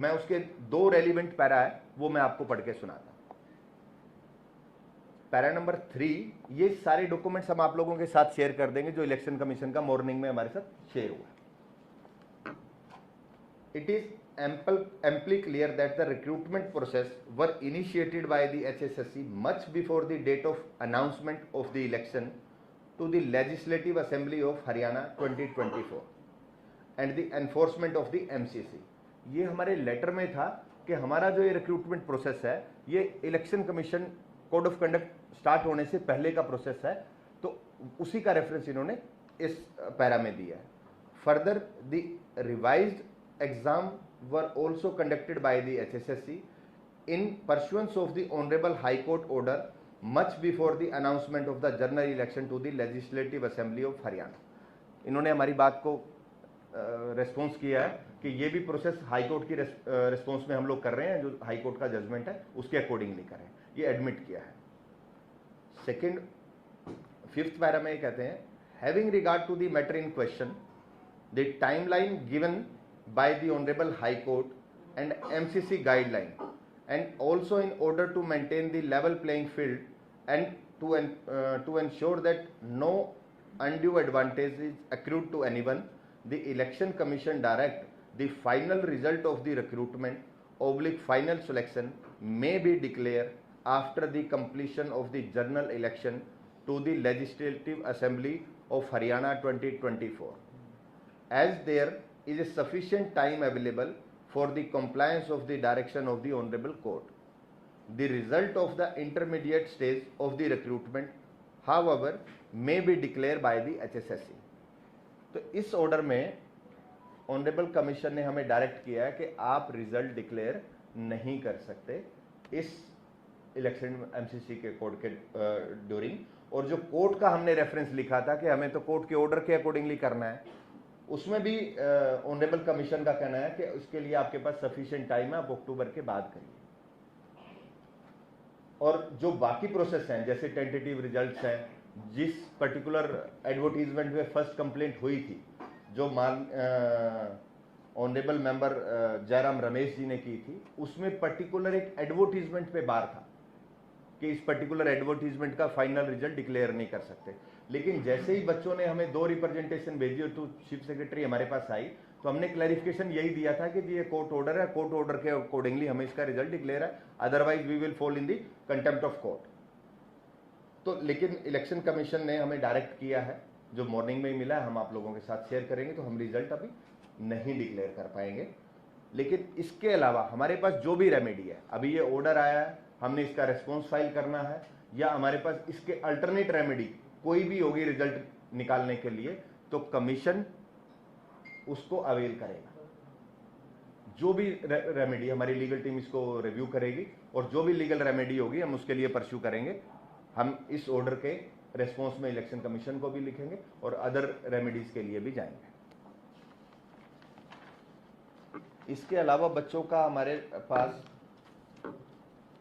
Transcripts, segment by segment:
मैं उसके 2 relevant para है वो मैं आपको पढ़ के सुनाता हूं। पैरा नंबर 3, ये सारे डॉक्यूमेंट्स हम आप लोगों के साथ शेयर कर देंगे जो इलेक्शन कमीशन का मॉर्निंग में हमारे साथ शेयर हुआ। It is amply clear that the recruitment process were initiated by the HSSC much before the date of announcement of the election to the Legislative Assembly of Haryana 2024 and the enforcement of the MCC। ये हमारे letter में था कि हमारा जो ये recruitment process है ये election commission code of conduct start होने से पहले का प्रोसेस है, तो उसी का रेफरेंस इन्होंने इस पैरा में दिया है। Further the revised exam were also conducted by the HSSC in pursuance of the Honorable High Court order much before the announcement of the general election to the Legislative Assembly of Haryana। इन्होंने हमारी बात को response किया है कि ये भी process high court की रेस्पॉन्स में हम लोग कर रहे हैं, जो हाई कोर्ट का जजमेंट है उसके अकॉर्डिंगली करें, ये एडमिट किया है। सेकेंड 5th पैरा में कहते हैं, having regard to the matter in question the timeline given by the Honorable High Court and MCC guideline, and also in order to maintain the level playing field and to ensure that no undue advantage is accrued to anyone, the Election Commission direct the final result of the recruitment / final selection may be declared after the completion of the general election to the Legislative Assembly of Haryana 2024, as there is a sufficient time available for the compliance of the direction of the Honorable Court. The result of the intermediate stage of the recruitment, however, may be declared by the HSSC। तो इस order में honourable commission ने हमें direct किया है कि आप result declare नहीं कर सकते इस इलेक्शन एमसीसी के कोर्ट के ड्यूरिंग, और जो कोर्ट का हमने रेफरेंस लिखा था कि हमें तो कोर्ट के ऑर्डर के अकॉर्डिंगली करना है, उसमें भी ऑनरेबल कमीशन का कहना है कि उसके लिए आपके पास सफिशिएंट टाइम है, आप अक्टूबर के बाद करिए। और जो बाकी प्रोसेस हैं जैसे टेंटेटिव रिजल्ट्स हैं, जिस पर्टिकुलर एडवर्टीजमेंट में फर्स्ट कंप्लेंट हुई थी जो ऑनरेबल मेंबर जयराम रमेश जी ने की थी, उसमें पर्टिकुलर एक एडवर्टीजमेंट पे बार था कि इस पर्टिकुलर एडवर्टीजमेंट का फाइनल रिजल्ट डिक्लेयर नहीं कर सकते। लेकिन जैसे ही बच्चों ने हमें 2 रिप्रेजेंटेशन भेजी और तो चीफ सेक्रेटरी हमारे पास आई, तो हमने क्लैरिफिकेशन यही दिया था कि जी ये कोर्ट ऑर्डर है, कोर्ट ऑर्डर के अकॉर्डिंगली हमें इसका रिजल्ट डिक्लेयर है, otherwise we will fall in the contempt of court. तो लेकिन इलेक्शन कमीशन ने हमें डायरेक्ट किया है, जो मॉर्निंग में ही मिला है, हम आप लोगों के साथ शेयर करेंगे, तो हम रिजल्ट अभी नहीं डिक्लेयर कर पाएंगे। लेकिन इसके अलावा हमारे पास जो भी रेमेडी है, अभी ये ऑर्डर आया है, हमने इसका रेस्पॉन्स फाइल करना है, या हमारे पास इसके अल्टरनेट रेमेडी कोई भी होगी रिजल्ट निकालने के लिए, तो कमीशन उसको अवेल करेगा। जो भी रेमेडी, हमारी लीगल टीम इसको रिव्यू करेगी और जो भी लीगल रेमेडी होगी हम उसके लिए परस्यू करेंगे। हम इस ऑर्डर के रेस्पॉन्स में इलेक्शन कमीशन को भी लिखेंगे और अदर रेमेडीज के लिए भी जाएंगे। इसके अलावा बच्चों का हमारे पास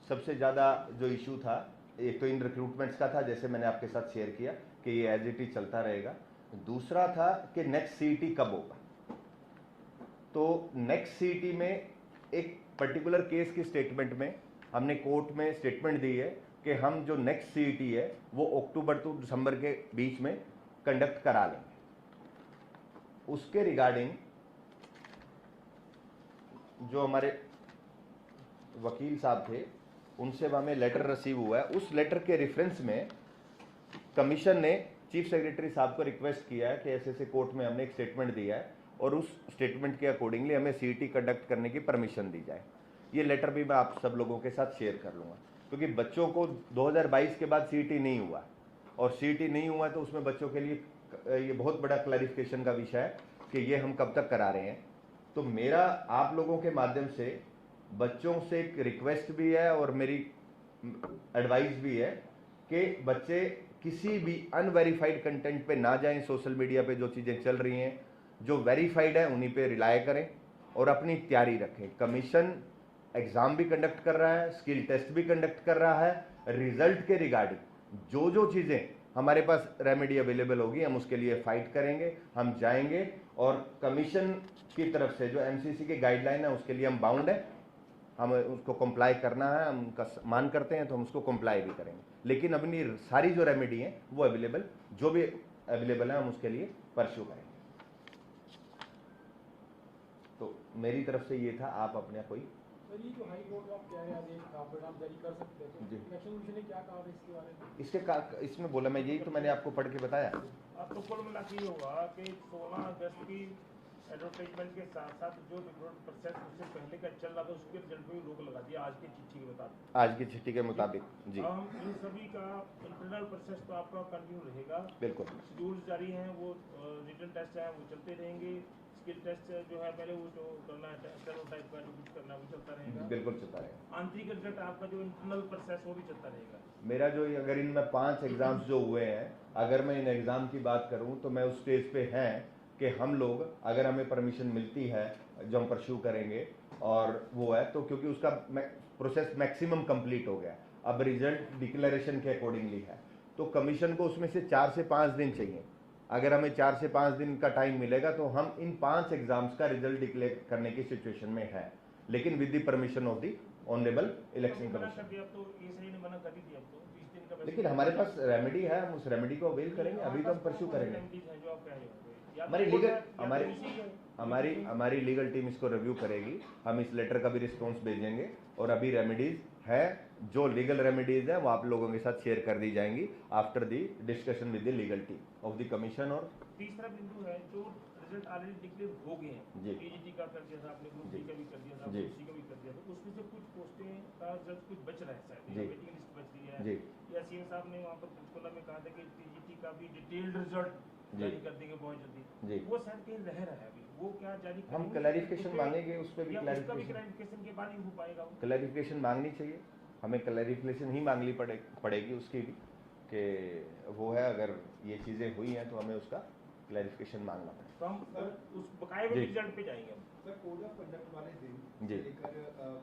सबसे ज़्यादा जो इशू था, एक तो इन रिक्रूटमेंट्स का था, जैसे मैंने आपके साथ शेयर किया कि ये एज इट इज चलता रहेगा। दूसरा था कि नेक्स्ट सीईटी कब होगा। तो नेक्स्ट सीईटी में एक पर्टिकुलर केस की स्टेटमेंट में हमने कोर्ट में स्टेटमेंट दी है कि हम जो नेक्स्ट सीईटी है वो अक्टूबर टू दिसंबर के बीच में कंडक्ट करा लेंगे। उसके रिगार्डिंग जो हमारे वकील साहब थे उनसे हमें लेटर रिसीव हुआ है। उस लेटर के रेफरेंस में कमीशन ने चीफ सेक्रेटरी साहब को रिक्वेस्ट किया है कि ऐसे कोर्ट में हमने एक स्टेटमेंट दिया है और उस स्टेटमेंट के अकॉर्डिंगली हमें सीईटी कंडक्ट करने की परमिशन दी जाए। ये लेटर भी मैं आप सब लोगों के साथ शेयर कर लूँगा, क्योंकि बच्चों को 2022 के बाद सीईटी नहीं हुआ, और सीईटी नहीं हुआ तो उसमें बच्चों के लिए ये बहुत बड़ा क्लैरिफिकेशन का विषय है कि ये हम कब तक करा रहे हैं। तो मेरा आप लोगों के माध्यम से बच्चों से एक रिक्वेस्ट भी है और मेरी एडवाइस भी है कि बच्चे किसी भी अनवेरीफाइड कंटेंट पे ना जाएं। सोशल मीडिया पे जो चीज़ें चल रही हैं, जो वेरीफाइड है उन्हीं पे रिलाय करें और अपनी तैयारी रखें। कमीशन एग्ज़ाम भी कंडक्ट कर रहा है, स्किल टेस्ट भी कंडक्ट कर रहा है। रिजल्ट के रिगार्डिंग जो चीज़ें हमारे पास रेमेडी अवेलेबल होगी हम उसके लिए फाइट करेंगे, हम जाएंगे और कमीशन की तरफ से जो एमसीसी की गाइडलाइन है उसके लिए हम बाउंड है, हमें उसको कंप्लाई करना है, हम उनका मान करते हैं तो हम उसको कंप्लाई भी करेंगे। लेकिन अपनी सारी जो रेमेडी है वो अवेलेबल, जो भी अवेलेबल है हम उसके लिए परस्यू करेंगे। तो मेरी तरफ से ये था। आप अपने कोई सर, ये जो हाई कोर्ट आप कह रहे हैं आदेश था, परिणाम जारी कर सकते हैं, जी। तो इलेक्शन कमीशन ने क्या कहा था इसके बारे में? इसमें बोला, मैं यही तो मैंने आपको पढ़ के बताया। अब तो कुल मिला के ये होगा कि 16 अगस्त की एडवर्टाइजमेंट के साथ साथ जो रिक्रूट प्रोसेस उससे पहले का चल रहा था उसके रिजल्ट पे भी रोक लगा दिया आज की चिट्ठी के मुताबिक। आज की चिट्ठी के मुताबिक जी। हम इन सभी का इंटरनल प्रोसेस तो आपका कंटिन्यू रहेगा, बिल्कुल। शेड्यूल्स जारी हैं, वो रिटन टेस्ट हैं वो चलते रहेंगे, स्किल टेस्ट जो है पहले वो जो करना है टाइप का जो कुछ करना वो चलता रहेगा, बिल्कुल चलता रहेगा। आंतरिक रिजल्ट आपका जो इंटरनल प्रोसेस वो भी चलता रहेगा। मेरा जो अगर इनमें 5 एग्जाम्स जो हुए हैं, अगर मैं इन एग्जाम की बात करूं तो मैं उस स्टेज पे हैं कि हम लोग अगर हमें परमिशन मिलती है जो हम परस्यू करेंगे और वो है तो, क्योंकि उसका प्रोसेस मैक्सिमम कंप्लीट हो गया, अब रिजल्ट डिक्लेरेशन के अकॉर्डिंगली है, तो कमीशन को उसमें से 4 से 5 दिन चाहिए। अगर हमें 4 से 5 दिन का टाइम मिलेगा तो हम इन 5 एग्जाम्स का रिजल्ट डिक्लेयर करने की सिचुएशन में है, लेकिन with the permission of the honourable election commission. लेकिन हमारे पास रेमेडी है, हम उस रेमेडी को अवेल करेंगे, अभी तो हम परस्यू करेंगे। हमारी लीगल टीम इसको रिव्यू करेगी, हम इस लेटर का भी रिस्पॉन्स भेजेंगे और अभी रेमेडीज है, जो लीगल रेमेडीज है वो आप लोगों के साथ शेयर कर दी जाएंगी after the discussion with the legal team of the commission. और तीसरा बिंदु है जो रिजल्ट ऑलरेडी डिक्लेयर हो गए हैं, जी। टीजीटी का कर दिया था आपने, ग्रुप डी का भी कर दिया था, जी। ग्रुप सी का भी कर दिया था, उसमें से कुछ पोस्टें का रिजल्ट कुछ बच रहा है शायद, जी। वेटिंग लिस्ट बच रही है, जी। या सीएम साहब ने वहाँ पर पंचकुला में कहा था कि टीजीटी का भी डिटेल्ड रिजल्ट जारी कर देंगे बहुत जल्दी, जी। वो शायद कहीं रह रहा है अभी, वो क्या जारी हम करेंगे? क्लैरिफिकेशन मांगेंगे, उस पर भी या उसका भी क्लैरिफिकेशन क्लैरिफिकेशन के बाद ही हो पाएगा वो? क्लैरिफिकेशन मांगनी चाहिए, हमें क्लैरिफिकेशन ही मांगनी पड़ेगी उसकी भी, कि वो है अगर ये चीज़ें हुई हैं तो हमें उसका क्लैरिफिकेशन मांगना पड़ेगा। तो हम उस बकाये हुए रिजल्ट पे जाएंगे हम। सर, कोड ऑफ कंडक्ट वाले दिन जी। लेकर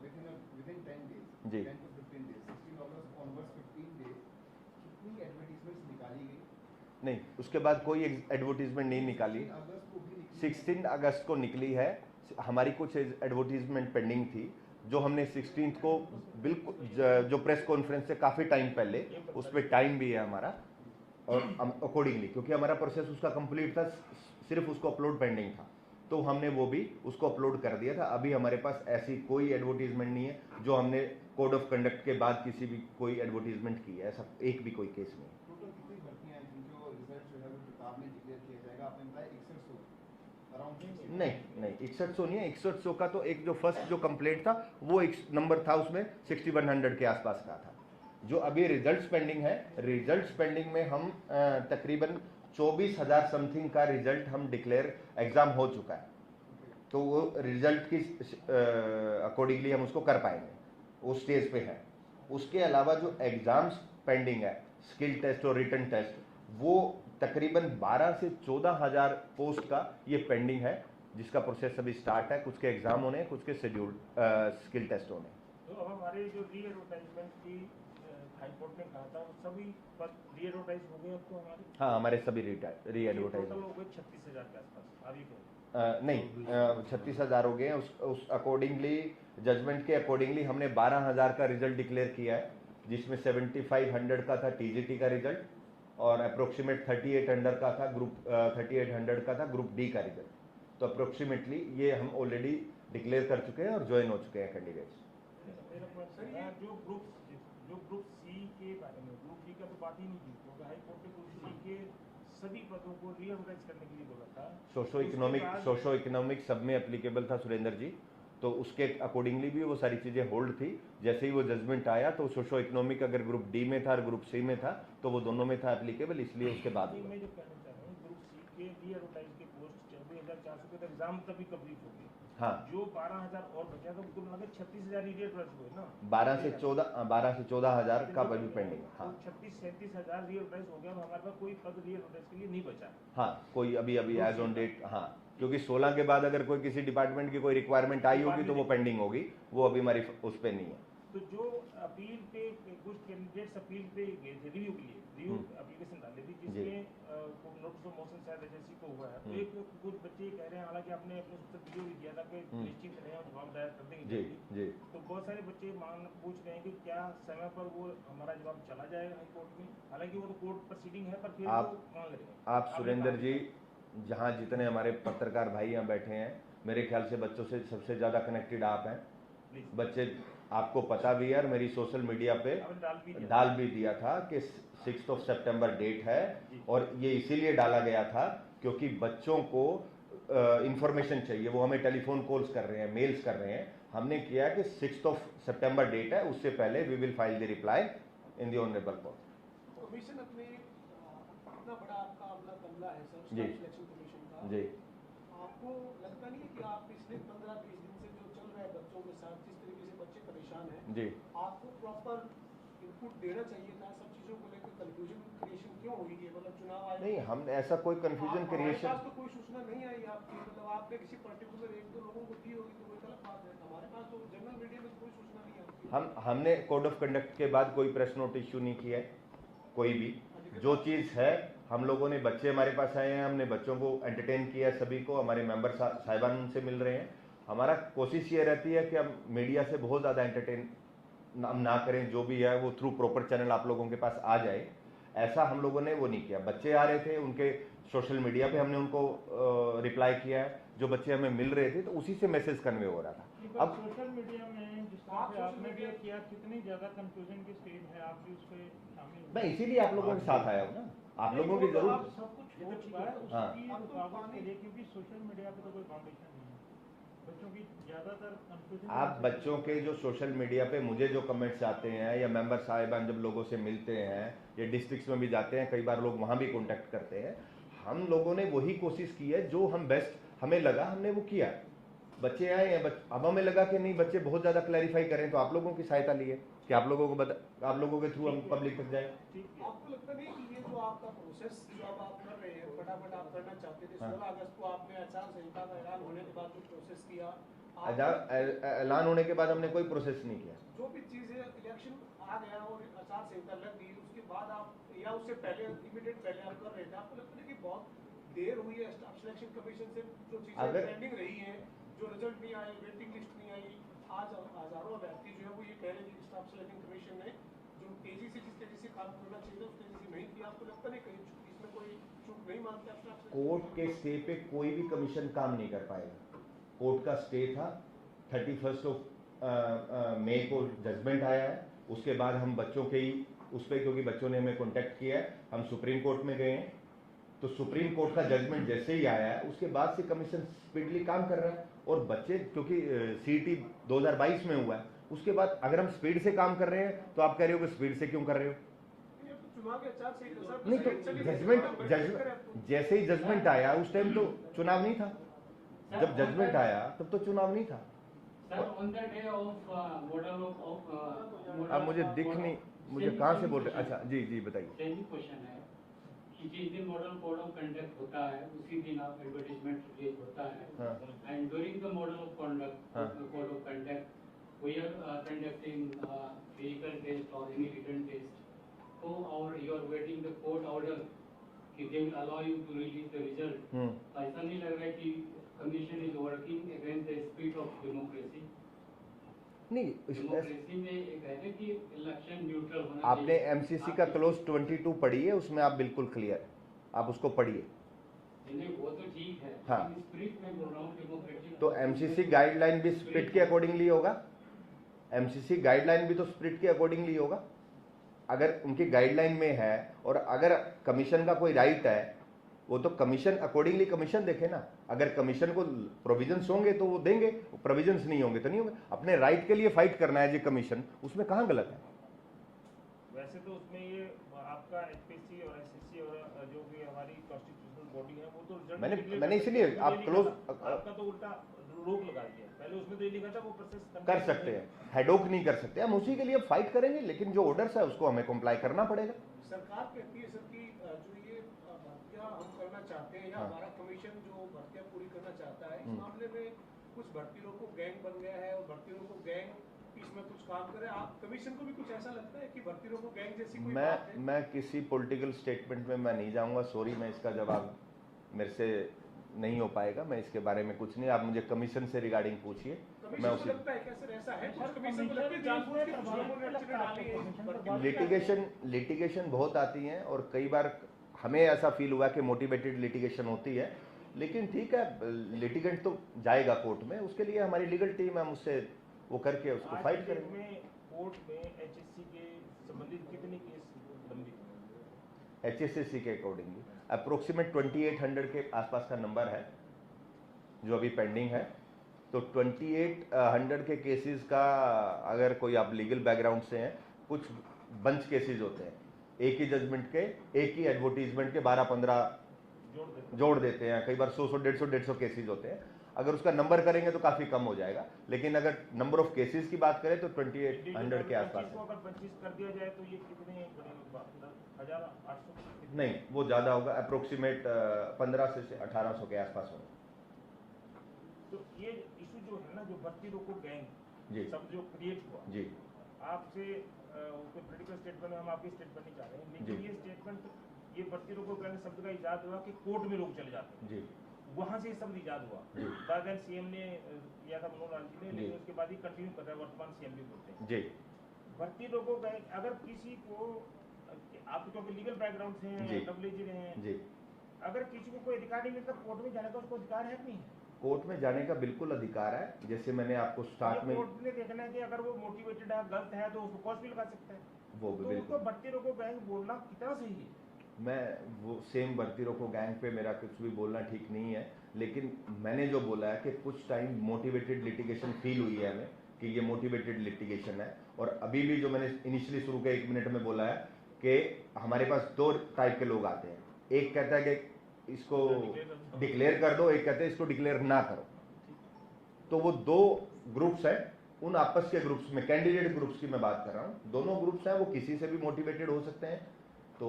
विदिन 10 डेज, जी। 10 to 15 डेज, 16 अगस्त ऑनवर्ड्स 15 डेज कितनी एडवर्टाइजमेंट्स निकाली गई? नहीं, उसके बाद कोई एडवर्टीजमेंट नहीं निकाली। 16 अगस्त को भी निकली। 16 अगस्त को निकली है, हमारी कुछ एडवर्टीजमेंट पेंडिंग थी जो हमने 16 को बिल्कुल जो प्रेस कॉन्फ्रेंस से काफ़ी टाइम पहले, उस पर टाइम भी है हमारा, और अकॉर्डिंगली क्योंकि हमारा प्रोसेस उसका कंप्लीट था, सिर्फ उसको अपलोड पेंडिंग था, तो हमने वो भी उसको अपलोड कर दिया था। अभी हमारे पास ऐसी कोई एडवर्टीजमेंट नहीं है जो हमने कोड ऑफ कंडक्ट के बाद किसी भी कोई एडवर्टीजमेंट की है, ऐसा एक भी कोई केस नहीं है। टोटल कितनी भर्तियां हैं जिनको रिजल्ट जो है वो किताब में डिक्लेयर किया जाएगा? आपने बताया 6100 अराउंड। नहीं 6100 नहीं है, 6100 का तो एक जो फर्स्ट जो कंप्लेंट था वो एक नंबर था, उसमें 6100 के आसपास का था। जो अभी रिजल्ट्स पेंडिंग है, रिजल्ट्स पेंडिंग में हम तकरीबन 24,000 समथिंग का रिजल्ट हम डिक्लेयर एग्जाम हो चुका है, तो वो रिजल्ट की अकॉर्डिंगली हम उसको कर पाएंगे, उस स्टेज पे है। उसके अलावा जो एग्जाम्स पेंडिंग है, स्किल टेस्ट और रिटन टेस्ट, वो तकरीबन 12 से 14,000 पोस्ट का ये पेंडिंग है, जिसका प्रोसेस अभी स्टार्ट है। कुछ के एग्जाम होने, कुछ के शेड्यूल स्किल टेस्ट होने। तो अब हमारे जो री एडवर्टाइजमेंट की हाई कोर्ट ने कहा था, वो सभी पर री एडवर्टाइज हो गए अब तो हमारे? हाँ, हमारे सभी री एडवर्टाइज टोटल हो गए 36,000 के आसपास अभी के। नहीं 36,000 हो गए हैं। उस अकॉर्डिंगली जजमेंट के अकॉर्डिंगली हमने 12,000 का रिजल्ट डिक्लेयर किया है, जिसमें 7,500 का था टीजीटी का रिजल्ट और अप्रोक्सीमेट 3,800 का था ग्रुप डी का रिजल्ट। तो अप्रोक्सीमेटली ये हम ऑलरेडी डिक्लेयर कर चुके हैं और ज्वाइन हो चुके हैं कैंडिडेट्स। जो ग्रुप सी के बारे में, ग्रुप डी का तो बात ही नहीं की, क्योंकि हाई कोर्ट ने ग्रुप सी के सभी पदों को री एडवर्टाइज करने के लिए बोला था। सोशो इकोनॉमिक सब में एप्लीकेबल था सुरेंद्र जी, तो उसके अकॉर्डिंगली भी वो सारी चीज़ें होल्ड थी। जैसे ही वो जजमेंट आया तो सोशो इकोनॉमिक अगर ग्रुप डी में था और ग्रुप सी में था तो वो दोनों में था एप्लीकेबल, इसलिए उसके बाद मैं जो कहना चाह रहा हूँ, ग्रुप सी के री एडवर्टाइज के पोस्ट 24,400 के एग्जाम तभी कंप्लीट हो गए। हाँ, जो 12,000 और बचा तो कुल मिलाकर 36,000 री एडवर्टाइज हुए ना। 12 से 14,000 का अभी पेंडिंग है। हाँ, 36-37,000 री एडवर्टाइज हो गया और हमारे पास कोई पद री एडवर्टाइज के लिए नहीं बचा। हाँ, कोई अभी एज ऑन डेट, हाँ, क्योंकि 16 के बाद अगर कोई किसी डिपार्टमेंट की कोई रिक्वायरमेंट आई होगी तो वो पेंडिंग होगी, वो अभी हमारी उस पर नहीं है। तो जो अपील पे कुछ कैंडिडेट्स अपील पे गए थे रिव्यू के लिए, रिव्यू एप्लीकेशन डाली थी जिसमें नोटिस ऑफ मोशन शायद एजेंसी को हुआ है, तो एक कुछ बच्चे कह रहे हैं, हालांकि आपने अपने सबसे वीडियो भी दिया था कि निश्चित रहे हम जवाब दायर कर देंगे जल्दी, तो बहुत सारे बच्चे पूछ रहे हैं कि क्या समय पर वो हमारा जवाब चला जाएगा हाई कोर्ट में, हालांकि वो तो कोर्ट प्रोसीडिंग है पर फिर वो मांग रहे हैं। आप सुरेंद्र जी, जहाँ जितने हमारे पत्रकार भाई यहाँ बैठे हैं, मेरे ख्याल से बच्चों से सबसे ज़्यादा कनेक्टेड आप हैं। बच्चे, आपको पता भी है और मेरी सोशल मीडिया पे डाल भी दिया था कि 6 सितंबर डेट है, और ये इसीलिए डाला गया था क्योंकि बच्चों को इंफॉर्मेशन चाहिए, वो हमें टेलीफोन कॉल्स कर रहे हैं, मेल्स कर रहे हैं। हमने किया कि 6 सितंबर डेट है, उससे पहले we will file the reply in the honourable court. Commission अपने इतना बड़ा आपका अमला है सर, जी सिलेक्शन कमीशन का जी, आपको लगता नहीं है कि आप पिछले 15-20 दिन से जो चल रहा है बच्चों के साथ, जिस तरीके से बच्चे परेशान हैं, जी आपको प्रॉपर इनपुट देना चाहिए था? सब चीज़ों को लेकर कंफ्यूजन क्रिएशन क्यों हुई है? मतलब चुनाव आयोग नहीं, हम ऐसा कोई कंफ्यूजन हमारे क्रिएशन, पास तो कोई सूचना नहीं आई आपकी, मतलब आपने किसी पर्टिकुलर 1-2 लोगों को दी होगी तो वो गलत बात है, हमारे पास तो जनरल मीडिया में कोई सूचना नहीं आती। हमने कोड ऑफ कंडक्ट के बाद कोई प्रेस नोट इश्यू नहीं किया है, कोई भी। जो चीज़ है, हम लोगों ने, बच्चे हमारे पास आए हैं, हमने बच्चों को एंटरटेन किया, सभी को, हमारे मेंबर साहिबान उनसे मिल रहे हैं। हमारा कोशिश ये रहती है कि हम मीडिया से बहुत ज़्यादा एंटरटेन ना करें, जो भी है वो थ्रू प्रॉपर चैनल आप लोगों के पास आ जाए, ऐसा हम लोगों ने वो नहीं किया। बच्चे आ रहे थे, उनके सोशल मीडिया पे हमने उनको रिप्लाई किया है, जो बच्चे हमें मिल रहे थे तो उसी से मैसेज कन्वे हो रहा था। अब सोशल मीडिया में जिस तरह से आपने भी किया, कितनी ज्यादा कंफ्यूजन की स्टेज है, आप भी उस पे शामिल हैं। मैं इसीलिए आप लोगों के साथ आया हूँ ना, आप लोगों की जरूर। आप सब कुछ हो चुका है, उसकी रुकावट के लिए, क्योंकि सोशल मीडिया पे तो कोई फाउंडेशन नहीं है, बच्चों की ज्यादातर कंफ्यूजन। आप बच्चों के जो सोशल मीडिया पे मुझे जो कमेंट्स आते हैं, या मेंबर साहिबान जब लोगों से मिलते हैं, या डिस्ट्रिक्ट्स में भी जाते हैं, कई बार लोग वहाँ भी कांटेक्ट करते हैं, हम लोगों ने वही कोशिश की है जो हम बेस्ट हमें लगा, हमने वो किया। बच्चे आए हैं, अब हमें लगा कि नहीं, बच्चे बहुत ज़्यादा क्लैरिफाई करें, तो आप लोगों की सहायता ली है कि आप लोगों को आप लोगों के थ्रू हम पब्लिक तक जाए। आपको लगता नहीं कि ये जो आपका प्रोसेस जो अब आप कर रहे हैं, फटाफट आप करना चाहते थे, 16 अगस्त को आपने आचार संहिता का ऐलान होने के बाद जो प्रोसेस किया, ऐलान होने के बाद हमने कोई प्रोसेस नहीं किया। जो भी चीजें, इलेक्शन आ गया और आचार संहिता लग गई, उसके बाद आप, या उससे पहले इमीडिएट पहले आप कर रहे थे, आपको लगता है कि बहुत देर हुई है स्टाफ सिलेक्शन कमीशन से, जो चीजें पेंडिंग रही हैं, जो रिजल्ट नहीं आए, वेटिंग लिस्ट नहीं आई, आज हजारों अभ्यर्थी जो है वो ये कह रहे हैं कि स्टाफ सिलेक्शन कमीशन ने जो तेजी से, जिस तेजी से काम करना चाहिए उस तेजी से नहीं किया? आपको लगता नहीं कहीं इसमें कोई चूक नहीं मानते आप? कोर्ट के स्टे पे कोई भी कमीशन काम नहीं कर पाएगा। कोर्ट का स्टे था, 31 मई को जजमेंट आया है, उसके बाद हम बच्चों के ही उस पर, क्योंकि बच्चों ने हमें कॉन्टेक्ट किया है, हम सुप्रीम कोर्ट में गए हैं, तो सुप्रीम कोर्ट का जजमेंट जैसे ही आया है उसके बाद से कमीशन स्पीडली काम कर रहा है। और बच्चे, क्योंकि सीटी 2022 में हुआ है, उसके बाद अगर हम स्पीड से काम कर रहे हैं तो आप कह रहे हो कि स्पीड से क्यों कर रहे हो? नहीं, तो जजमेंट जैसे ही जजमेंट आया उस टाइम तो चुनाव नहीं था, जब जजमेंट आया तब तो चुनाव नहीं था। अब मुझे दिख नहीं, मुझे कहाँ से बोल रहे? अच्छा जी जी बताइए। क्वेश्चन है कि जिस दिन मॉडल कोड ऑफ कंडक्ट होता है उसी दिन आप एडवर्टाइजमेंट रिलीज होता है, and during the model of conduct code of conduct we are conducting physical test और any written test, so or you are waiting the court order कि they will allow you to release the result। ऐसा नहीं लग रहा है कि commission is working against the spirit of democracy? नहीं, democracy में एक है कि इलेक्शन न्यूट्रल होना चाहिए। आपने एमसीसी का क्लोज 22 पढ़ी है, उसमें आप बिल्कुल क्लियर, आप उसको पढ़िए। नहीं, वो तो ठीक है, हाँ, स्पिरिट में बोल रहा हूँ डेमोक्रेटिक। तो एमसीसी गाइडलाइन भी स्पिरिट के अकॉर्डिंगली होगा, एमसीसी गाइडलाइन भी तो स्पिरिट के अकॉर्डिंगली होगा। अगर उनकी गाइडलाइन में है और अगर कमीशन का कोई राइट है, वो तो कमीशन अकॉर्डिंगली कमीशन देखे ना। अगर कमीशन को प्रोविजंस होंगे तो वो देंगे, प्रोविजंस नहीं होंगे तो नहीं होंगे। अपने राइट के लिए फाइट करना है जी कमीशन, उसमें कहाँ गलत है? वैसे तो उसमें ये आपका एचपीसी और एसएससी और जो भी हमारी कॉन्स्टिट्यूशनल बॉडी है वो तो मैंने इसलिए आप क्लोज, आपका तो उल्टा रोक लगा दिया। पहले उसमें तो ये लिखा था वो प्रोसेस कर सकते हैं, हेडोक नहीं कर सकते, हम उसी के लिए फाइट करेंगे, लेकिन जो ऑर्डर्स है उसको हमें कंप्लाई करना पड़ेगा। सरकार कहती है सर कि जो ये भर्तियां हम करना चाहते हैं, या हमारा कमीशन जो भर्तियां पूरी करना चाहता है, इस मामले में कुछ भर्ती लोगों को गैंग बन गया है और भर्ती लोगों को गैंग इसमें कुछ काम करे, आप कमीशन को भी कुछ ऐसा लगता है कि भर्ती रोको गैंग जैसी कोई बात है? मैं किसी पॉलिटिकल स्टेटमेंट में मैं नहीं जाऊंगा, सॉरी, मैं इसका जवाब मेरे से नहीं हो पाएगा, मैं इसके बारे में कुछ नहीं, आप मुझे कमीशन से रिगार्डिंग पूछिए, मैं कमीशन को उसी लगता है क्या सर ऐसा है? कुछ कमीशन को लगता है जानबूझ के कुछ लोगों ने अर्चने डाली है? लिटिगेशन बहुत आती हैं और कई बार हमें ऐसा फील हुआ कि मोटिवेटेड लिटिगेशन होती है, लेकिन ठीक है, लिटिगेंट तो जाएगा कोर्ट में, उसके लिए हमारी लीगल टीम है, हम उससे वो करके उसको आज फाइट की डेट करेंगे। में कोर्ट में एचएससी के संबंधित कितने केस लंबित हैं? HSSC के अकॉर्डिंगली अप्रोक्सीमेट 2800 के आसपास का नंबर है जो अभी पेंडिंग है। तो 2800 के केसेस का अगर कोई आप लीगल बैकग्राउंड से हैं, कुछ बंच केसेस होते हैं, एक ही जजमेंट के, एक ही एडवर्टीजमेंट के 12-15 जोड़ देते हैं, कई बार 100-150 केसेस होते हैं। अगर उसका नंबर करेंगे तो काफ़ी कम हो जाएगा, लेकिन अगर नंबर ऑफ केसेस की बात करें तो 2800 के आसपास है। अगर 25 कर दिया जाए तो ये कितने बड़े 1800? नहीं, वो ज़्यादा होगा, अप्रोक्सीमेट 1500 से 1800 के आसपास होगा। तो ये इशू जो है ना, जो भर्ती रोको गैंग जी सब जो क्रिएट हुआ, जी आपसे कोई पॉलिटिकल स्टेटमेंट हम आपकी स्टेटमेंट नहीं चाह रहे हैं, लेकिन जी। ये स्टेटमेंट, ये भर्ती रोको गैंग शब्द का इजाद हुआ कि कोर्ट में लोग चले जाते हैं, जी वहां से ये शब्द इजाद हुआ। जी। बाद में सीएम ने किया था, मनोहर लाल जी ने, जी। लेकिन उसके बाद ही कंटिन्यू कर रहा है, वर्तमान सीएम भी बोलते हैं। जी भर्ती रोको गैंग, अगर किसी को, आप क्योंकि लीगल बैकग्राउंड से हैं, जी। डब्ल्यूजी रहे हैं, जी। अगर किसी को कोई अधिकार नहीं मिलता कोर्ट में जाने का, उसको अधिकार है कि नहीं? कोर्ट में जाने का बिल्कुल अधिकार है, जैसे मैंने आपको स्टार्ट में कोर्ट ने देखना है कि अगर वो मोटिवेटेड है, गलत है, तो उसको कॉस्ट भी लगा सकता है। वो भी तो बिल्कुल, उसको भर्ती रोको गैंग बोलना कितना सही है? मैं वो सेम भर्ती रोको गैंग पे मेरा कुछ भी बोलना ठीक नहीं है, लेकिन मैंने जो बोला है कि कुछ टाइम मोटिवेटेड लिटिगेशन फील हुई है हमें कि ये मोटिवेटेड लिटिगेशन है। और अभी भी जो मैंने इनिशियली शुरू के 1 मिनट में बोला है कि हमारे पास 2 टाइप के लोग आते हैं, एक कहता है कि इसको डिक्लेयर कर दो, एक कहते हैं इसको डिक्लेयर ना करो। तो वो 2 ग्रुप्स हैं, उन आपस के ग्रुप्स में, कैंडिडेट ग्रुप्स की मैं बात कर रहा हूँ, दोनों ग्रुप्स हैं, वो किसी से भी मोटिवेटेड हो सकते हैं, तो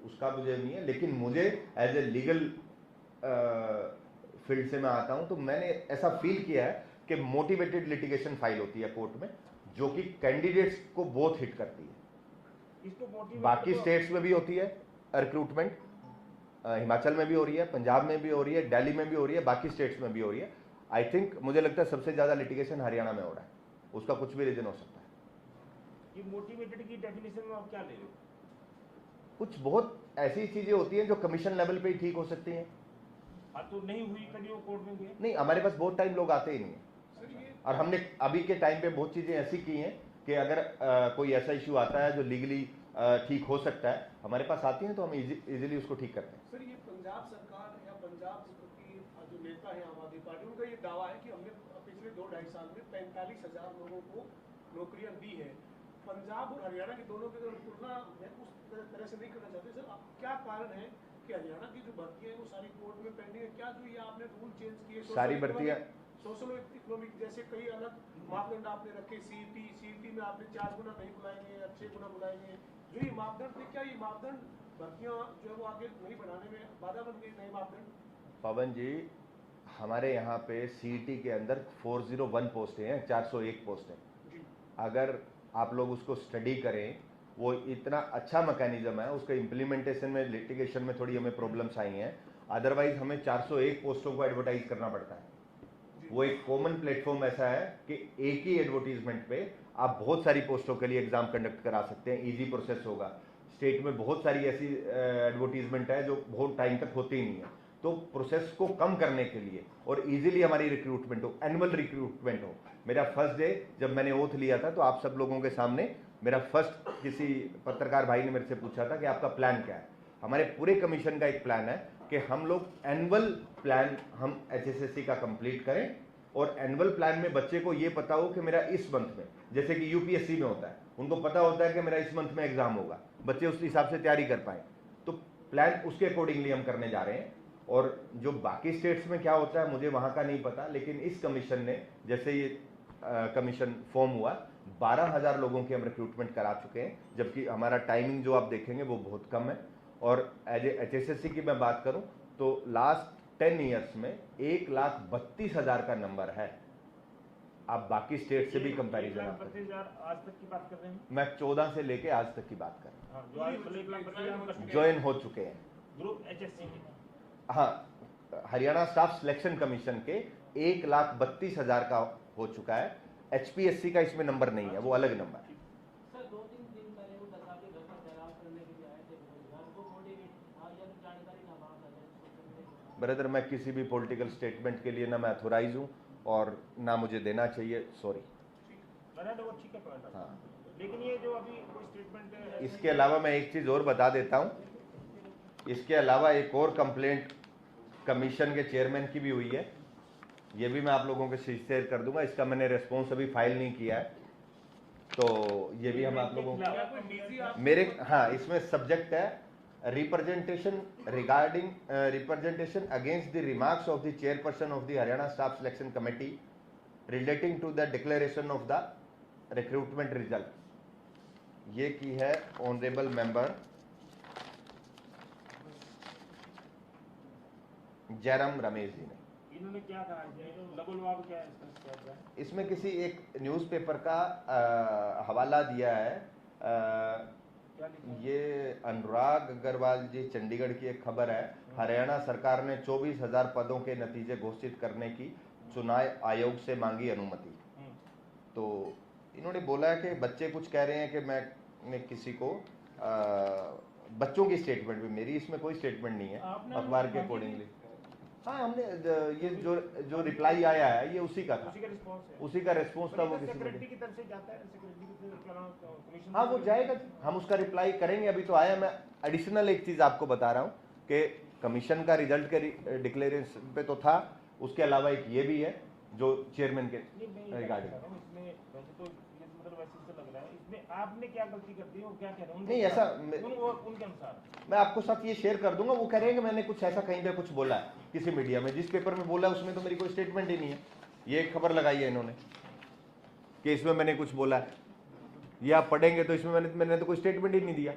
उसका मुझे नहीं है। लेकिन मुझे एज ए लीगल फील्ड से मैं आता हूं, तो मैंने ऐसा फील किया है कि मोटिवेटेड लिटिगेशन फाइल होती है कोर्ट में, जो कि कैंडिडेट्स को बहुत हिट करती है। इसको मोटिवेट बाकी स्टेट्स में भी होती है रिक्रूटमेंट, हिमाचल में भी हो रही है, पंजाब में भी हो रही है, दिल्ली में भी हो रही है, बाकी स्टेट्स में भी हो रही है। आई थिंक मुझे लगता है सबसे ज्यादा लिटिगेशन हरियाणा में हो रहा है, उसका कुछ भी रीजन हो सकता है। ये मोटिवेटेड की डेफिनेशन में आप क्या ले रहे हो? कुछ बहुत ऐसी चीजें होती हैं जो कमीशन लेवल पे ही ठीक हो सकती हैं। तो नहीं हुई कभी वो कोर्ट में गए? नहीं, हमारे पास बहुत टाइम लोग आते ही नहीं है, सर ये और हमने अभी के टाइम पे बहुत चीजें ऐसी की हैं कि अगर कोई ऐसा इश्यू आता है जो लीगली ठीक हो सकता है, हमारे पास आती हैं, तो हम इजीली उसको ठीक करते हैं। सर ये पंजाब सरकार या पंजाब की जो नेता है आम आदमी पार्टी, उनका ये दावा है कि हमने पिछले 2-2.5 साल में 45,000 लोगों को नौकरियां दी है। पंजाब और हरियाणा की दोनों की तुलना मैं उस तरह से नहीं करना चाहते सर, क्या कारण है कि हरियाणा की जो भर्तियां है वो सारी कोर्ट में पेंडिंग है? क्या जो ये आपने रूल चेंज किए, सारी भर्तियां, सोशल इकोनॉमिक जैसे कई अलग मापदंड आपने रखे, सीईटी में आपने 4 गुना नहीं बुलाएंगे या 6 गुना बुलाएंगे, जो ये मापदंड थे, क्या ये मापदंड भर्तियां जो है वो आगे नहीं बढ़ाने में बाधा बन गई, नए मापदंड? पवन जी, हमारे यहाँ पे सीईटी के अंदर 401 पोस्टें हैं, 401 पोस्टें। जी अगर आप लोग उसको स्टडी करें, वो इतना अच्छा मैकेनिज्म है, उसके इम्प्लीमेंटेशन में, लिटिगेशन में थोड़ी हमें प्रॉब्लम्स आई हैं, अदरवाइज हमें 401 पोस्टों को एडवर्टाइज करना पड़ता है। वो एक कॉमन प्लेटफॉर्म ऐसा है कि एक ही एडवर्टीजमेंट पे आप बहुत सारी पोस्टों के लिए एग्जाम कंडक्ट करा सकते हैं, इजी प्रोसेस होगा। स्टेट में बहुत सारी ऐसी एडवर्टीजमेंट है जो बहुत टाइम तक होती ही नहीं है, तो प्रोसेस को कम करने के लिए और इजीली हमारी रिक्रूटमेंट हो, एनुअल रिक्रूटमेंट हो। मेरा फर्स्ट डे जब मैंने ओथ लिया था, तो आप सब लोगों के सामने मेरा फर्स्ट, किसी पत्रकार भाई ने मेरे से पूछा था कि आपका प्लान क्या है। हमारे पूरे कमीशन का एक प्लान है कि हम लोग एनुअल प्लान हम HSSC का कंप्लीट करें, और एनुअल प्लान में बच्चे को ये पता हो कि मेरा इस मंथ में, जैसे कि यूपीएससी में होता है, उनको पता होता है कि मेरा इस मंथ में एग्जाम होगा, बच्चे उस हिसाब से तैयारी कर पाए। तो प्लान उसके अकॉर्डिंगली हम करने जा रहे हैं। और जो बाकी स्टेट्स में क्या होता है मुझे वहां का नहीं पता, लेकिन इस कमीशन ने, जैसे ये कमीशन फॉर्म हुआ, 12,000 लोगों की हम रिक्रूटमेंट करा चुके हैं, जबकि हमारा टाइमिंग जो आप देखेंगे वो बहुत कम है। और एज ए HSSC की मैं बात करूं तो लास्ट 10 ईयर्स में 1,32,000 का नंबर है। आप बाकी स्टेट से भी कंपैरिजन आप करें। 1,32,000 आज तक की बात कर रहे हैं। मैं 14 से लेके आज तक की बात कर रहा हाँ, जो आज 1,32,000 हूँ, ज्वाइन हो चुके हैं। ग्रुप HSC में। हाँ, हरियाणा स्टाफ सिलेक्शन कमीशन के 1,32,000 का हो चुका है। HPSC का इसमें नंबर नहीं है, वो अलग नंबर है। सर 2-3 दिन पहले वो दसारी घर पर घेराव करने के लिए आए थे बेरोजगार को मोटिवेट था या जानकारी ना बात ब्रदर, मैं किसी भी पॉलिटिकल स्टेटमेंट के लिए ना मैं अथोराइज हूँ और ना मुझे देना चाहिए, सॉरी। मैंने तो वो ठीक है पॉइंट। हाँ, लेकिन ये जो अभी कोई स्टेटमेंट इसके अलावा मैं एक चीज़ और बता देता हूँ। इसके अलावा एक और कंप्लेंट कमीशन के चेयरमैन की भी हुई है, ये भी मैं आप लोगों के साथ शेयर कर दूंगा। इसका मैंने रिस्पॉन्स अभी फाइल नहीं किया है, तो ये भी हम आप लोगों को मेरे, हाँ, इसमें सब्जेक्ट है representation regarding representation against the remarks of the chairperson of the Haryana staff selection committee relating to the declaration of the recruitment result. ये की है ऑनरेबल मेंबर जयराम रमेश जी ने। इन्होंने क्या कहा है, लघुलवाब क्या है इसका? इसमें किसी एक न्यूज़पेपर का हवाला दिया है। ये अनुराग अग्रवाल जी चंडीगढ़ की एक खबर है। हरियाणा सरकार ने 24,000 पदों के नतीजे घोषित करने की चुनाव आयोग से मांगी अनुमति। तो इन्होंने बोला है कि बच्चे कुछ कह रहे हैं कि मैंने किसी को बच्चों की स्टेटमेंट भी, मेरी इसमें कोई स्टेटमेंट नहीं है अखबार के अकॉर्डिंगली। हाँ, हमने ये जो रिप्लाई आया है ये उसी का था, उसी का रिस्पॉन्स था। वो किसी सेक्रेटरी की तरफ से जाता है, सेक्रेटरी की तरफ कमीशन। हाँ, वो जाएगा, हम उसका रिप्लाई करेंगे। अभी तो आया। मैं एडिशनल एक चीज आपको बता रहा हूँ कि कमीशन का रिजल्ट के डिक्लेरेशन पे तो था, उसके अलावा एक ये भी है जो चेयरमैन के रिगार्डिंग। इसमें आपने क्या गलती कर दी और क्या कह रहे हैं? नहीं, ऐसा उनके अनुसार मैं आपको साथ ये शेयर कर दूंगा। वो कह रहे हैं कि मैंने कुछ ऐसा कहीं पे कुछ बोला है किसी मीडिया में, जिस पेपर में बोला है उसमें तो मेरी कोई स्टेटमेंट ही नहीं है। ये एक खबर लगाई है इन्होंने कि इसमें मैंने कुछ बोला है। ये आप पढ़ेंगे तो इसमें मैंने तो कोई स्टेटमेंट ही नहीं दिया।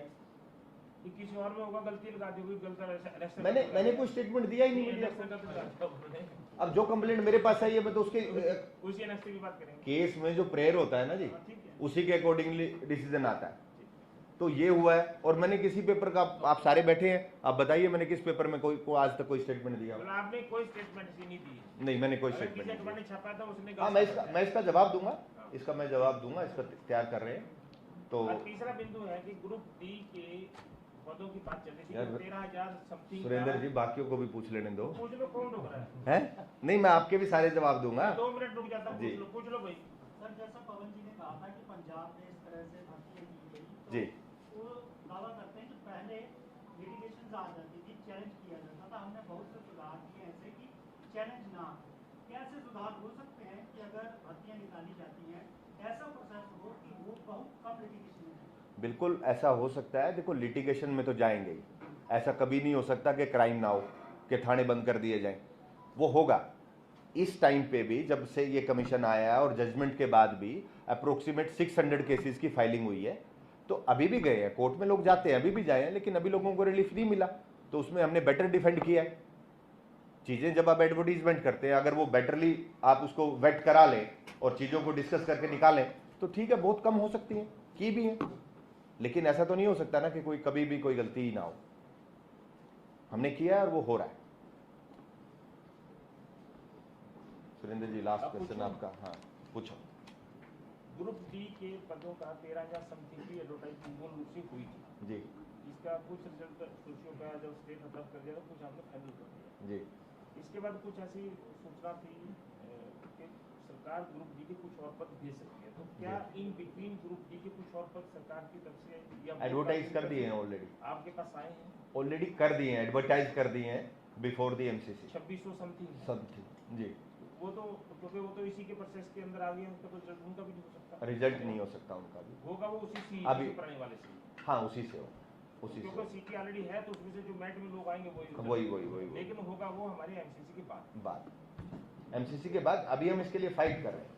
किसी और में होगा, गलती लगा दी होगी, गलत मैंने कोई स्टेटमेंट दिया ही नहीं मीडिया को। अब जो कंप्लेंट मेरे पास आई है मैं तो उसके उसी एनएसटी की बात करेंगे। केस में जो प्रेयर होता है ना जी, उसी के अकॉर्डिंगली डिसीजन आता है। तो ये हुआ है। और मैंने किसी पेपर का, आप सारे बैठे हैं, आप बताइए मैंने किस पेपर में कोई आज तक कोई स्टेटमेंट दिया? आपने कोई स्टेटमेंट नहीं दी? नहीं, मैंने कोई स्टेटमेंट नहीं दिया। छापा था उसने। हाँ, मैं इसका जवाब दूंगा, इसका मैं जवाब दूंगा। इसका तैयार कर रहे हैं। तो तीसरा बिंदु है कि ग्रुप डी के पदों की बात चल रही थी, 13,000 समथिंग। सुरेंद्र जी, बाकियों को भी पूछ लेने दो। पूछ लो, कौन रोक रहा है? नहीं, मैं आपके भी सारे जवाब दूंगा। 2 मिनट रुक जाता हूँ, पूछ लो भाई। सर, जैसा पवन जी ने कहा था कि पंजाब में इस तरह से भर्ती की गई, जी, वो दावा करते हैं कि पहले लिटिगेशन आ जाती थी, चैलेंज किया जाता था। हमने बहुत से सुधार किए ऐसे कि चैलेंज ना। कैसे सुधार हो सकते हैं कि अगर भर्तियां निकाली जाती हैं ऐसा प्रोसेस हो कि वो बहुत कम लिटिगेशन में? बिल्कुल ऐसा हो सकता है। देखो, लिटिगेशन में तो जाएंगे ही, ऐसा कभी नहीं हो सकता कि क्राइम ना हो, कि थाने बंद कर दिए जाएं। वो होगा। इस टाइम पे भी जब से ये कमीशन आया है और जजमेंट के बाद भी अप्रोक्सीमेट 600 केसेस की फाइलिंग हुई है। तो अभी भी गए हैं कोर्ट में, लोग जाते हैं, अभी भी जाए हैं, लेकिन अभी लोगों को रिलीफ नहीं मिला। तो उसमें हमने बेटर डिफेंड किया है चीज़ें। जब आप एडवर्टीजमेंट करते हैं, अगर वो बेटरली आप उसको वेट करा लें और चीज़ों को डिस्कस करके निकालें तो ठीक है, बहुत कम हो सकती हैं, की भी हैं। लेकिन ऐसा तो नहीं हो सकता ना कि कोई कभी भी कोई गलती ही ना हो। हमने किया है और वो हो रहा है। सुरेंद्र जी, लास्ट क्वेश्चन आपका। हाँ, पूछो। ग्रुप डी के पदों का 13,000 समथिंग की एडवर्टाइजमेंट मूल रूप से हुई थी जी। इसका कुछ रिजल्ट सोचियो का जब स्टेट खत्म कर दिया तो कुछ आपने फाइनल कर दिया जी। इसके बाद कुछ ऐसी सूचना थी कि सरकार ग्रुप डी के कुछ और पद दे सकती है। तो क्या इन बिटवीन ग्रुप डी के कुछ और पद सरकार की तरफ से या एडवर्टाइज कर दिए हैं ऑलरेडी? आपके पास आए हैं? ऑलरेडी कर दिए हैं, एडवर्टाइज कर दिए हैं बिफोर द एमसीसी। 2600 समथिंग जी। वो तो क्योंकि वो तो इसी के प्रोसेस के अंदर आ गए, उनका तो रिजल्ट उनका भी नहीं हो सकता। रिजल्ट नहीं हो सकता उनका भी, होगा वो उसी सी अभी पढ़ने वाले से। हाँ, उसी से हो, उसी से। क्योंकि सीटी ऑलरेडी है तो उसमें से जो मेरिट में लोग आएंगे वही लेकिन होगा वो हमारे एमसीसी के बाद। एमसीसी के बाद। अभी हम इसके लिए फाइट कर रहे हैं।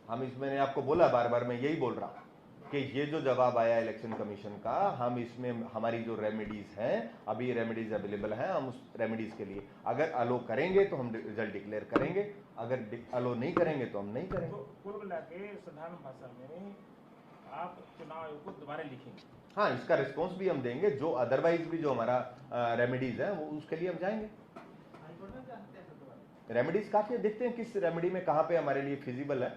हम इसमें आपको बोला, बार बार मैं यही बोल रहा हूँ कि ये जो जवाब आया इलेक्शन कमीशन का, हम इसमें हमारी जो रेमेडीज हैं, अभी रेमेडीज अवेलेबल हैं, हम उस रेमेडीज के लिए अगर अलो करेंगे तो हम रिजल्ट डिक्लेयर करेंगे, अगर अलो नहीं करेंगे तो हम नहीं करेंगे। तो कुल मिला के साधारण भाषा में आप चुनाव आयोग को दोबारा लिखेंगे? हाँ, इसका रिस्पॉन्स भी हम देंगे, जो अदरवाइज भी जो हमारा रेमेडीज है वो उसके लिए हम जाएंगे। रेमेडीज काफी है, देखते हैं किस रेमेडी में कहाँ पे हमारे लिए फिजिबल है,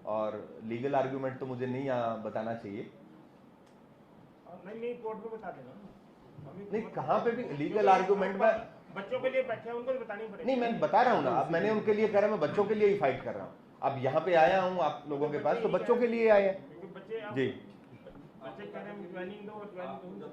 और लीगल आर्गुमेंट तो मुझे नहीं बताना चाहिए। नहीं कोर्ट में बता देना। नहीं, कहाँ पे भी लीगल आर्गुमेंट में बच्चों के लिए बैठे हैं, उनको भी बतानी पड़ेगी। नहीं, मैं बता रहा हूँ ना, अब मैंने उनके लिए कह रहा, मैं बच्चों के लिए ही फाइट कर रहा हूँ। अब यहाँ पे आया हूँ आप लोगों के पास, तो बच्चों के लिए आए हैं जी। बच्चे कह रहे हैं ज्वाइनिंग दो, ज्वाइनिंग दो।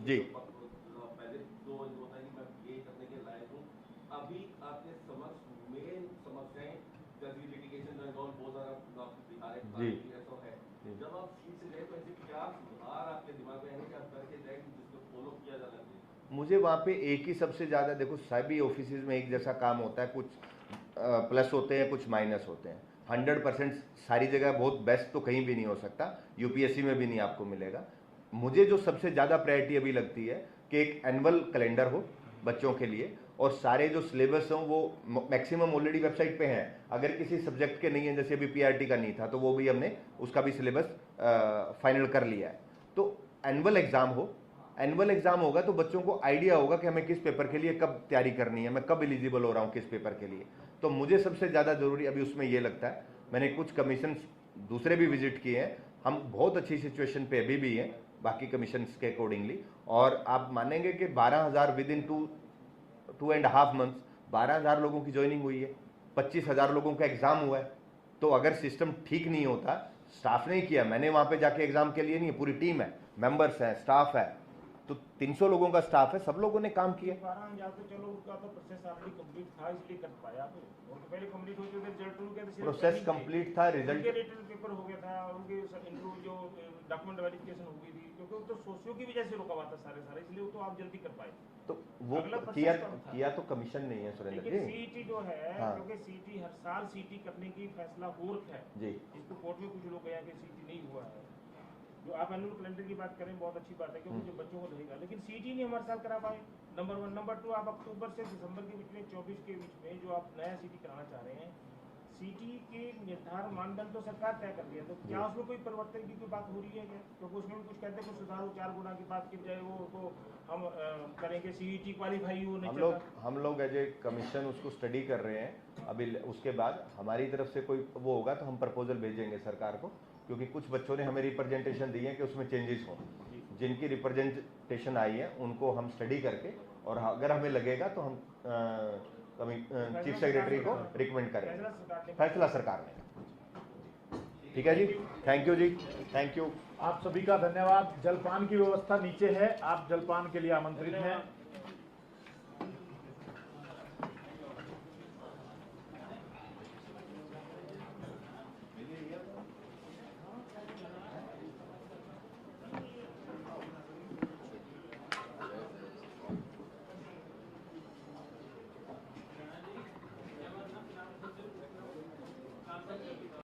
जी, पहले तो होता है कि मैं ये करने के लायक हूँ, अभी आपके समक्ष मेन समस्याएं जैसे लिटिगेशन बहुत सारा दिखा रहे हैं, जब आप सीट से गए तो ऐसे क्या सुधार आपके दिमाग में है कि आप करके जाए जिसको फॉलो किया जा सके? मुझे वहाँ पे एक ही सबसे ज़्यादा, देखो सभी ऑफिसेज में एक जैसा काम होता है, कुछ प्लस होते हैं, कुछ माइनस होते हैं। 100% सारी जगह बहुत बेस्ट तो कहीं भी नहीं हो सकता, यूपीएससी में भी नहीं आपको मिलेगा। मुझे जो सबसे ज़्यादा प्रायोरिटी अभी लगती है कि एक एनुअल कैलेंडर हो बच्चों के लिए, और सारे जो सिलेबस हों वो मैक्सिमम ऑलरेडी वेबसाइट पे हैं। अगर किसी सब्जेक्ट के नहीं है, जैसे अभी पीआरटी का नहीं था, तो वो भी हमने उसका भी सिलेबस फाइनल कर लिया है। तो एनुअल एग्ज़ाम हो, एनुअल एग्जाम होगा तो बच्चों को आइडिया होगा कि हमें किस पेपर के लिए कब तैयारी करनी है, मैं कब एलिजिबल हो रहा हूँ किस पेपर के लिए। तो मुझे सबसे ज़्यादा ज़रूरी अभी उसमें ये लगता है, मैंने कुछ कमीशन दूसरे भी विजिट किए हैं, हम बहुत अच्छी सिचुएशन पे अभी भी हैं बाकी कमीशंस के अकॉर्डिंगली, और आप मानेंगे कि 12,000 विद इन 2.5 मंथ्स 12,000 लोगों की ज्वाइनिंग हुई है, 25,000 लोगों का एग्जाम हुआ है। तो अगर सिस्टम ठीक नहीं होता, स्टाफ ने किया, मैंने वहाँ पे जाके एग्जाम के लिए नहीं, पूरी टीम है, मेंबर्स हैं, स्टाफ है, तो 300 लोगों का स्टाफ है, सब लोगों ने काम किया। 12,000 तो चलो उसका तो प्रोसेस ऑलरेडी कंप्लीट था, इसलिए कर पाया। वो तो पहले कंप्लीट हो चुके, रिजल्ट उनके प्रोसेस कंप्लीट था, रिजल्ट रिटर्न पेपर हो गया था, उनके इंटरव्यू जो डॉक्यूमेंट वेरिफिकेशन हो गई थी, क्योंकि वो तो सोशियो की वजह से रुका हुआ था सारे, इसलिए तो आप जल्दी कर पाए। तो वो किया तो कमीशन नहीं है सुरेंद्र जी। सीईटी जो है, हाँ। क्योंकि सीईटी हर साल सीईटी करने की फैसला हो रखा है जी, इसको कोर्ट में कुछ लोग गए कि सीईटी नहीं हुआ है। जो आप एनुअल कैलेंडर की बात करें बहुत अच्छी बात है, क्योंकि जो बच्चों को रहेगा, लेकिन सीईटी नहीं हमारे साथ करा पाए, नंबर 1। नंबर 2, आप अक्टूबर से दिसंबर के बीच में 24 के बीच में जो आप नया सीईटी कराना चाह रहे हैं, सीईटी के निर्धारण मानदंड तो सरकार तय कर दिया, तो क्या उसमें कोई परिवर्तन की कोई बात हो रही है क्या? क्योंकि उसमें भी कुछ कहते हैं, कुछ सुधार हो, 4 गुना की बात की जाए वो तो हम करेंगे, सीईटी क्वालिफाई हो नहीं। हम लोग एज ए कमीशन उसको स्टडी कर रहे हैं अभी। उसके बाद हमारी तरफ से कोई वो होगा तो हम प्रपोजल भेजेंगे सरकार को, क्योंकि कुछ बच्चों ने हमें रिप्रेजेंटेशन दी है कि उसमें चेंजेस हों। जिनकी रिप्रेजेंटेशन आई है उनको हम स्टडी करके, और अगर हमें लगेगा तो हम चीफ सेक्रेटरी को रिकमेंड करेंगे। फैसला सरकार ने। ठीक है जी, थैंक यू जी, थैंक यू। आप सभी का धन्यवाद। जलपान की व्यवस्था नीचे है, आप जलपान के लिए आमंत्रित हैं।